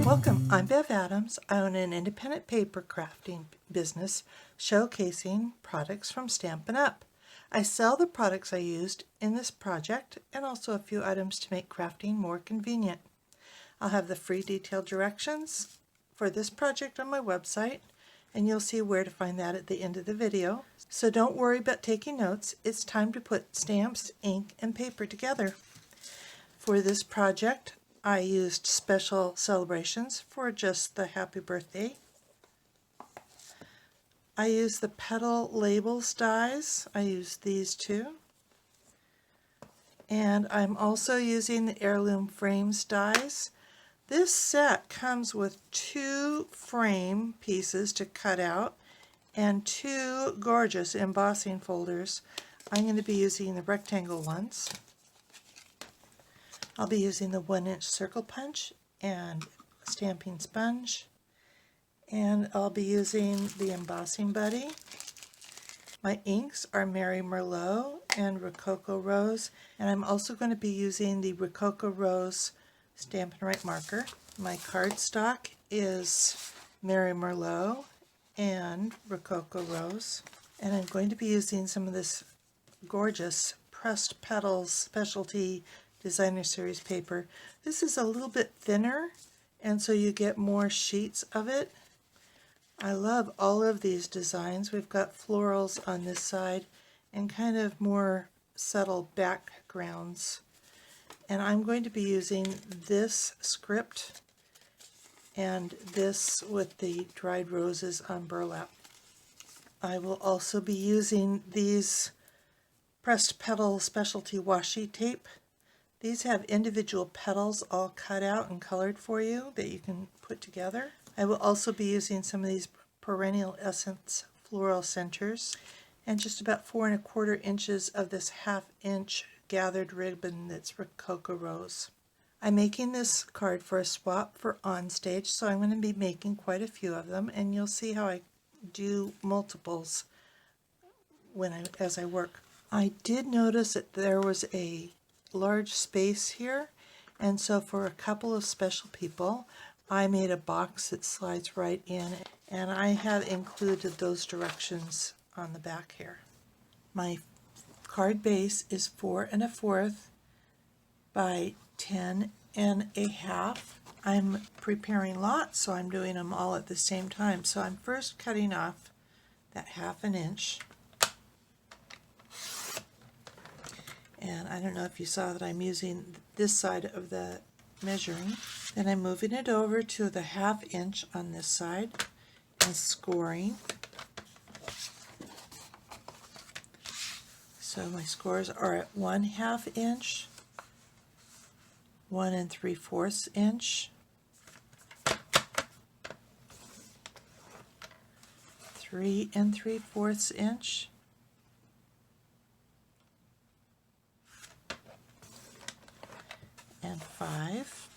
Welcome, I'm Bev Adams. I own an independent paper crafting business showcasing products from Stampin Up. I sell the products I used in this project and also a few items to make crafting more convenient. I'll have the free detailed directions for this project on my website, and you'll see where to find that at the end of the video. So don't worry about taking notes. It's time to put stamps, ink, and paper together. For this project, I used special celebrations for just the happy birthday. I used the petal labels dies. I used these two. And I'm also using the heirloom frames dies. This set comes with 2 frame pieces to cut out and 2 gorgeous embossing folders. I'm going to be using the rectangle ones. I'll be using the 1-inch circle punch and stamping sponge, and I'll be using the embossing buddy. My inks are Mary Merlot and Rococo Rose, and I'm also going to be using the Rococo Rose Stampin' Right marker. My cardstock is Mary Merlot and Rococo Rose, and I'm going to be using some of this gorgeous pressed petals specialty designer series paper. This is a little bit thinner, and so you get more sheets of it. I love all of these designs. We've got florals on this side and kind of more subtle backgrounds. And I'm going to be using this script and this with the dried roses on burlap. I will also be using these pressed petal specialty washi tape. These have individual petals all cut out and colored for you that you can put together. I will also be using some of these Perennial Essence floral centers and just about 4 1/4 inches of this 1/2 inch gathered ribbon that's Rococo Rose. I'm making this card for a swap for OnStage, so I'm going to be making quite a few of them, and you'll see how I do multiples as I work. I did notice that there was a large space here, and so for a couple of special people I made a box that slides right in, and I have included those directions on the back here. My card base is 4 1/4 by 10 1/2. I'm preparing lots, so I'm doing them all at the same time. So I'm first cutting off that 1/2 inch. And I don't know if you saw that I'm using this side of the measuring. Then I'm moving it over to the 1/2 inch on this side and scoring. So my scores are at 1/2 inch, 1 3/4 inch, 3 3/4 inch, and 5.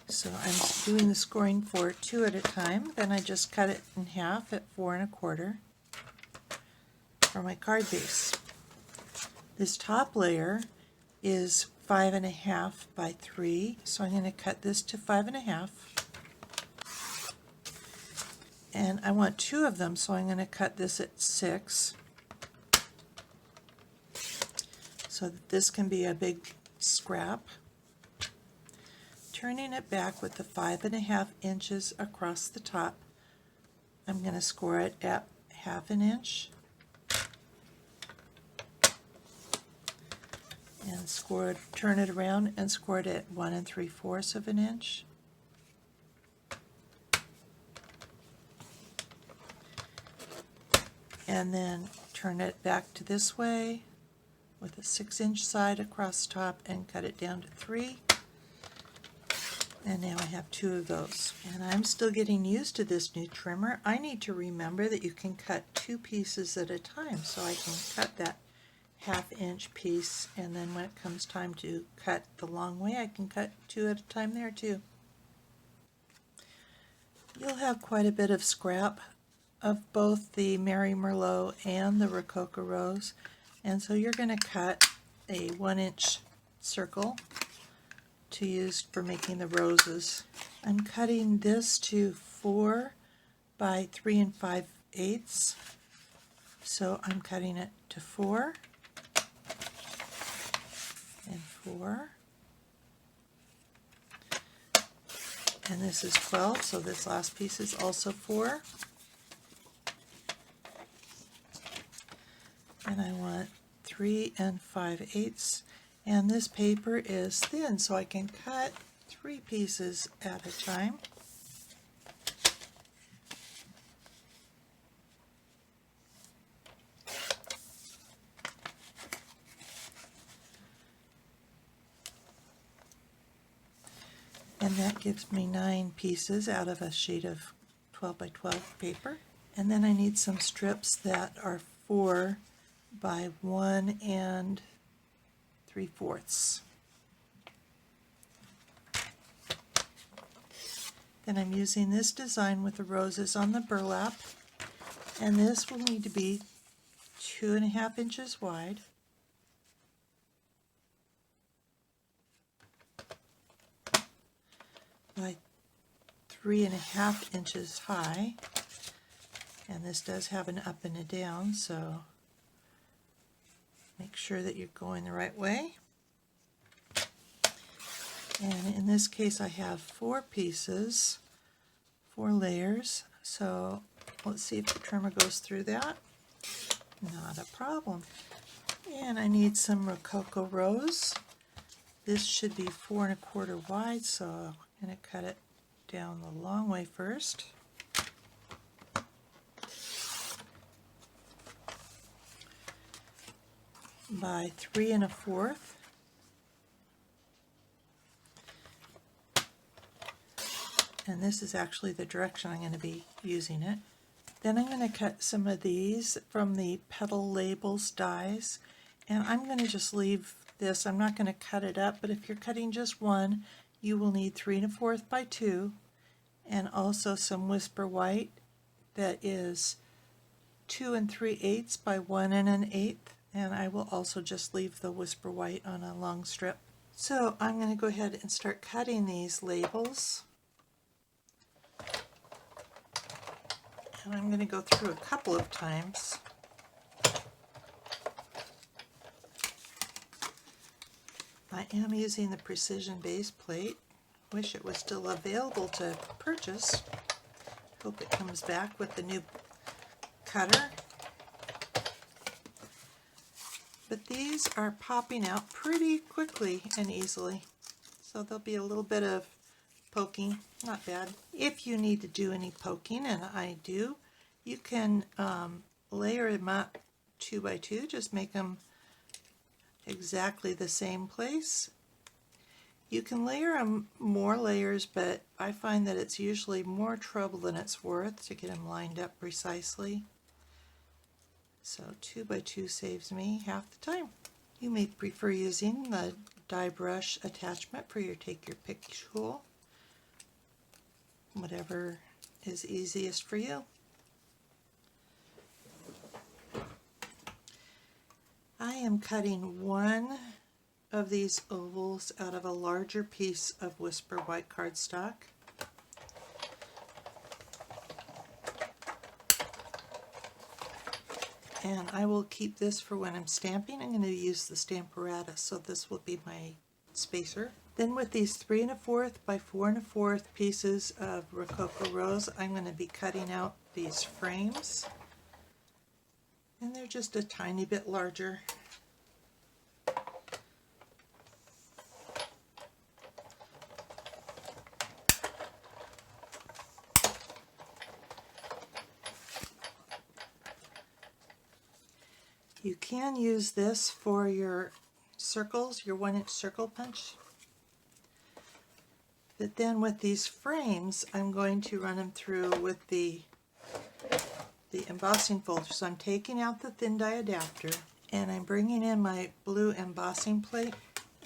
So I'm doing the scoring for 2 at a time. Then I just cut it in half at 4 1/4 for my card base. This top layer is 5 1/2 by 3, so I'm going to cut this to 5 1/2. And I want 2 of them, so I'm going to cut this at 6. So that this can be a big scrap. Turning it back with the 5 1/2 inches across the top, I'm going to score it at 1/2 inch and turn it around and score it at 1 3/4 inch. And then turn it back to this way with a 6-inch side across the top and cut it down to 3. And now I have 2 of those. And I'm still getting used to this new trimmer. I need to remember that you can cut 2 pieces at a time, so I can cut that 1/2 inch piece, and then when it comes time to cut the long way, I can cut 2 at a time there too. You'll have quite a bit of scrap of both the Mary Merlot and the Rococo Rose. And so you're going to cut a 1-inch circle to use for making the roses. I'm cutting this to 4 by 3 5/8. So I'm cutting it to 4 and 4. And this is 12, so this last piece is also 4. And I want 3 5/8. And this paper is thin, so I can cut 3 pieces at a time. And that gives me 9 pieces out of a sheet of 12 by 12 paper. And then I need some strips that are 4 by 1 3/4. Then I'm using this design with the roses on the burlap, and this will need to be 2.5 inches wide. By 3.5 inches high, and this does have an up and a down, so make sure that you're going the right way. And in this case I have 4 pieces, 4 layers, so let's see if the trimmer goes through that. Not a problem. And I need some Rococo rose. This should be 4 1/4 wide, so I'm going to cut it down the long way first. By 3 1/4. And this is actually the direction I'm going to be using it. Then I'm going to cut some of these from the Petal Labels dies, and I'm going to just leave this. I'm not going to cut it up, but if you're cutting just one, you will need 3 1/4 by 2, and also some Whisper White that is 2 3/8 by 1 1/8, and I will also just leave the Whisper White on a long strip. So I'm going to go ahead and start cutting these labels. And I'm going to go through a couple of times. I am using the precision base plate. Wish it was still available to purchase. Hope it comes back with the new cutter. But these are popping out pretty quickly and easily. So there'll be a little bit of poking, not bad. If you need to do any poking, and I do, you can layer them up 2 by 2, just make them exactly the same place. You can layer them more layers, but I find that it's usually more trouble than it's worth to get them lined up precisely. So 2 by 2 saves me half the time. You may prefer using the die brush attachment for your take your pick tool. Whatever is easiest for you. I am cutting one of these ovals out of a larger piece of Whisper White cardstock. And I will keep this for when I'm stamping. I'm going to use the Stamparatus, so this will be my spacer. Then with these 3 1/4 by 4 1/4 pieces of Rococo Rose, I'm going to be cutting out these frames. And they're just a tiny bit larger. You can use this for your circles, your 1-inch circle punch. But then with these frames, I'm going to run them through with the embossing folder. So I'm taking out the thin die adapter, and I'm bringing in my blue embossing plate.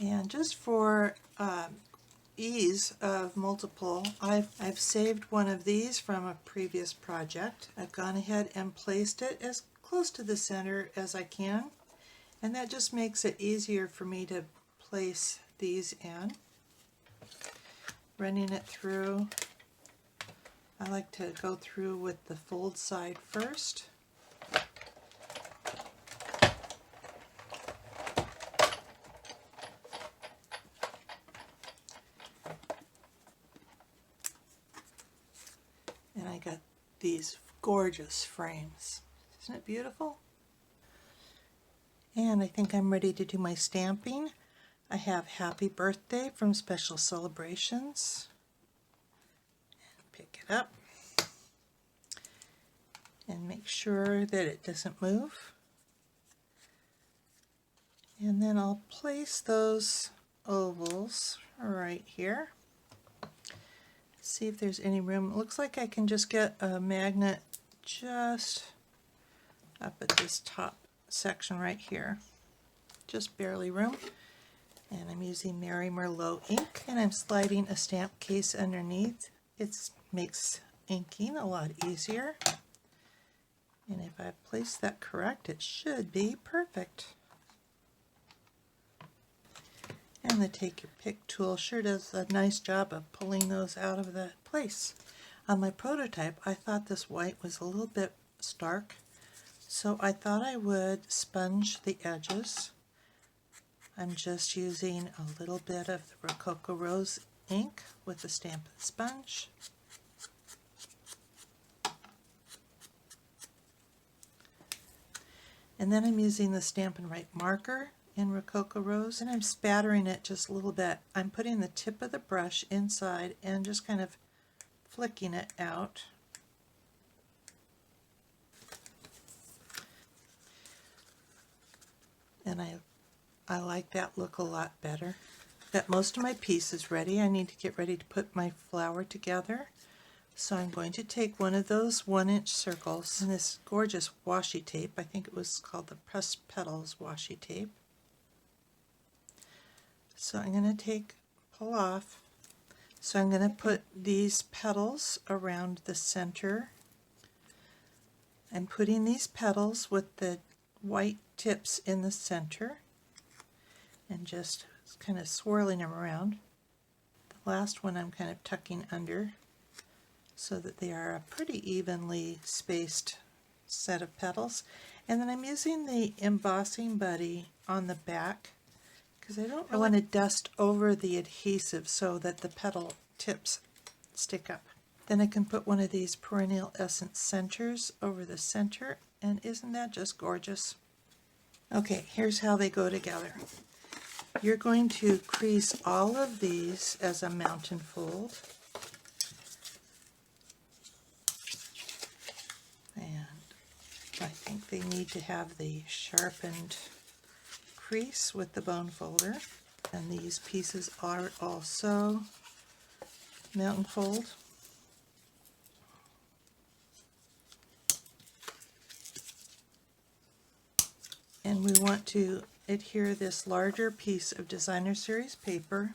And just for ease of multiple, I've saved one of these from a previous project. I've gone ahead and placed it as close to the center as I can, And that just makes it easier for me to place these in. Running it through, I like to go through with the fold side first. And I got these gorgeous frames. Isn't it beautiful? And I think I'm ready to do my stamping. I have Happy Birthday from Special Celebrations. And pick it up. And make sure that it doesn't move. And then I'll place those ovals right here. See if there's any room. It looks like I can just get a magnet just up at this top section right here. Just barely room. And I'm using Mary Merlot ink, and I'm sliding a stamp case underneath. It makes inking a lot easier. And if I place that correct, it should be perfect. And the Take Your Pick tool sure does a nice job of pulling those out of the place. On my prototype, I thought this white was a little bit stark, so I thought I would sponge the edges. I'm just using a little bit of the Rococo Rose ink with the Stampin' Sponge. And then I'm using the Stampin' Right marker in Rococo Rose, and I'm spattering it just a little bit. I'm putting the tip of the brush inside and just kind of flicking it out. And I like that look a lot better. Got most of my pieces ready. I need to get ready to put my flower together. So I'm going to take one of those 1-inch circles and this gorgeous washi tape. I think it was called the Pressed Petals washi tape. So I'm going to pull off. So I'm going to put these petals around the center. I'm putting these petals with the white tips in the center and just kind of swirling them around. The last one I'm kind of tucking under so that they are a pretty evenly spaced set of petals. And then I'm using the embossing buddy on the back because I want to dust over the adhesive so that the petal tips stick up. Then I can put one of these perennial essence centers over the center, and isn't that just gorgeous? Okay, here's how they go together. You're going to crease all of these as a mountain fold. And I think they need to have the sharpened crease with the bone folder. And these pieces are also mountain fold. And we want to adhere this larger piece of designer series paper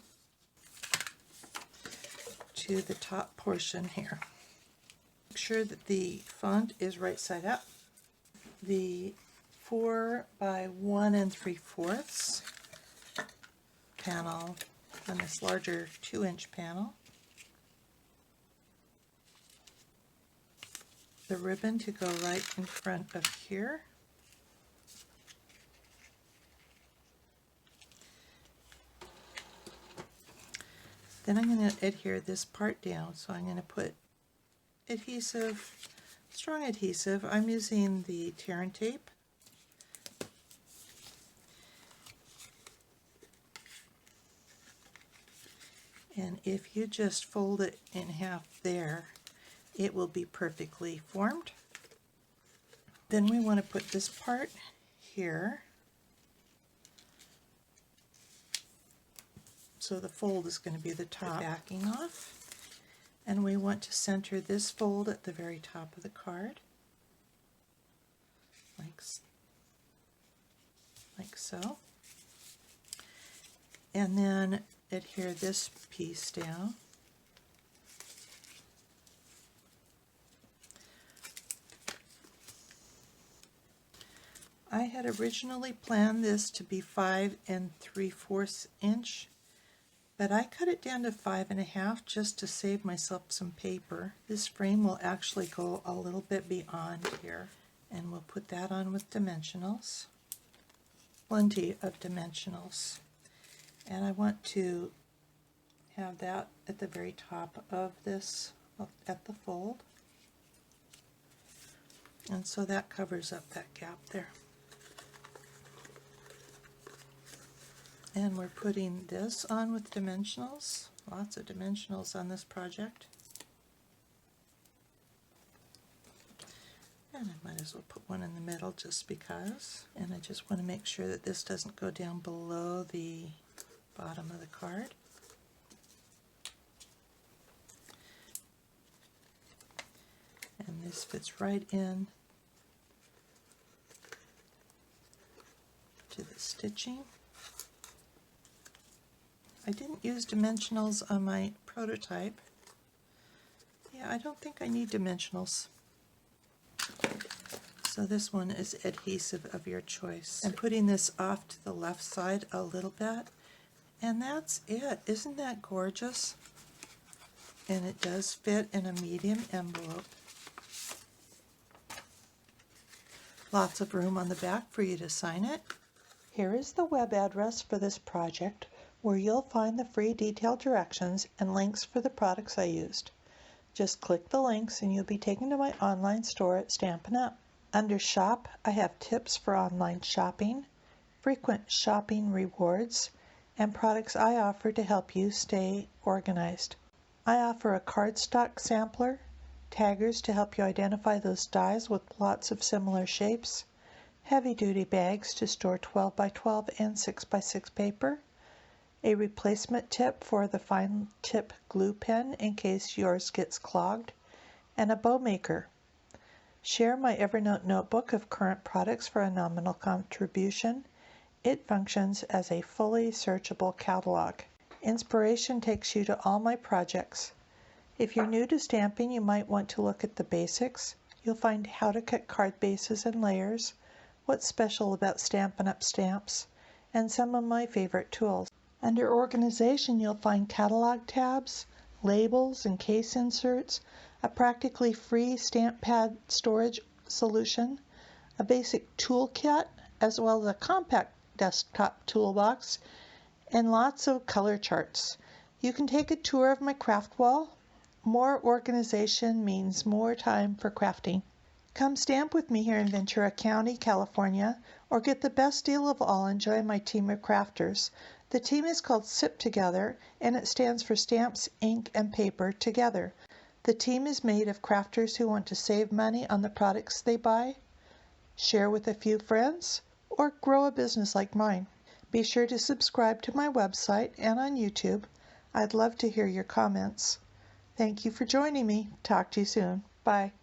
to the top portion here. Make sure that the font is right side up. The 4 by 1 3/4 panel on this larger 2-inch panel. The ribbon to go right in front of here. Then I'm going to adhere this part down, so I'm going to put adhesive, strong adhesive. I'm using the tear and tape. And if you just fold it in half there, it will be perfectly formed. Then we want to put this part here. So the fold is going to be the top, backing off. And we want to center this fold at the very top of the card, like so. And then adhere this piece down. I had originally planned this to be 5 3/4 inch, but I cut it down to 5 1/2 just to save myself some paper. This frame will actually go a little bit beyond here, and we'll put that on with dimensionals. Plenty of dimensionals. And I want to have that at the very top of this, at the fold. And so that covers up that gap there. And we're putting this on with dimensionals. Lots of dimensionals on this project. And I might as well put one in the middle just because. And I just want to make sure that this doesn't go down below the bottom of the card. And this fits right in to the stitching. I didn't use dimensionals on my prototype. Yeah, I don't think I need dimensionals. So this one is adhesive of your choice. I'm putting this off to the left side a little bit, and that's it. Isn't that gorgeous? And it does fit in a medium envelope. Lots of room on the back for you to sign it. Here is the web address for this project, where you'll find the free detailed directions and links for the products I used. Just click the links and you'll be taken to my online store at Stampin Up. Under Shop, I have tips for online shopping, frequent shopping rewards, and products I offer to help you stay organized. I offer a cardstock sampler, taggers to help you identify those dies with lots of similar shapes, heavy-duty bags to store 12 by 12 and 6 by 6 paper, a replacement tip for the fine tip glue pen in case yours gets clogged, and a bow maker. Share my Evernote notebook of current products for a nominal contribution. It functions as a fully searchable catalog. Inspiration takes you to all my projects. If you're new to stamping, you might want to look at the basics. You'll find how to cut card bases and layers, what's special about Stampin' Up stamps, and some of my favorite tools. Under Organization, you'll find catalog tabs, labels and case inserts, a practically free stamp pad storage solution, a basic toolkit, as well as a compact desktop toolbox, and lots of color charts. You can take a tour of my craft wall. More organization means more time for crafting. Come stamp with me here in Ventura County, California, or get the best deal of all and join my team of crafters. The team is called SIP Together, and it stands for Stamps, Ink, and Paper Together. The team is made of crafters who want to save money on the products they buy, share with a few friends, or grow a business like mine. Be sure to subscribe to my website and on YouTube. I'd love to hear your comments. Thank you for joining me. Talk to you soon. Bye.